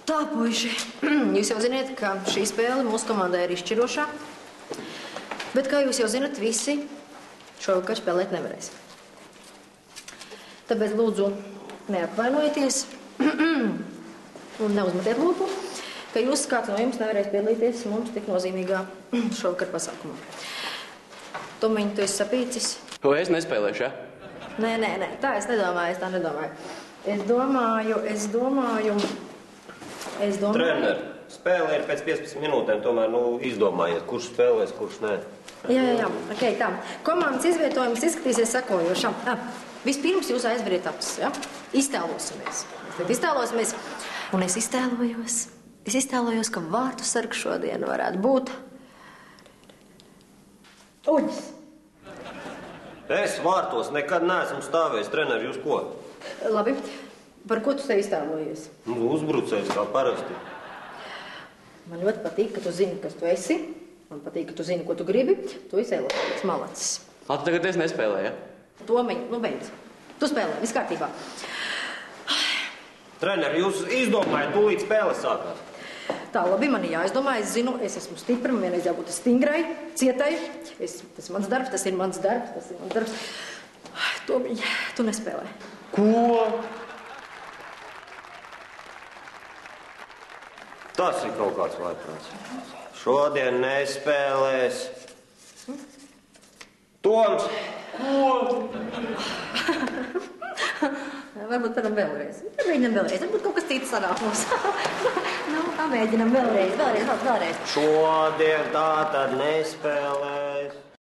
Tā, puiši, jūs jau ziniet, ka šī spēle mūsu komandai ir izšķirošā. Bet, kā jūs jau zinat, visi šovakar spēlēt nevarēs. Tāpēc lūdzu neapvainojieties un neuzmetiet lūpu, ka jūs kāds no jums nevarēs piedalīties mums tik nozīmīgā šovakar pasākumā. Tomiņ, tu esi sapīcis? To es nespēlēšu, ja? Nē, tā es nedomāju, Es domāju... Trener, spēle ir pēc 15 minūtēm, tomēr, izdomājiet, kurš spēlēs, kurš nē. Jā, ok, tā. Komandas izvietojums izskatīsies sekojošam. Vispirms jūs aizveriet acis, ja? Iztēlosimies. Un es iztēlojos, ka vārtu sargs šodien varētu būt... Uģis. Es vārtos nekad neesmu stāvējis, trener, jūs ko? Labi. Par ko tu te iztēlojies? Uzbrucējs kā parasti. Man ļoti patīk, ka tu zini, kas tu esi. Man patīk, ka tu zini, ko tu gribi. Tu esi Elofēlis, malacis. Tu tagad es nespēlēju, ja? Tomiņ, beidz. Tu spēlē, viss kārtībā. Trener, jūs izdomājat, tūlīt spēle sākās. Tā, labi, man ir jāizdomā. Es zinu, es esmu stipra, man vienreiz jābūt stingrai, cietai. Tas ir mans darbs. Tomiņ, tu nespēlē. Ko? Tas ir kaut kāds vājprāts. Šodien nespēlēs. Toms! Ko? Varbūt varam vēlreiz. Varbūt kaut kas cits sanāk mums. Pamēģinam vēlreiz. Šodien tā tad nespēlēs.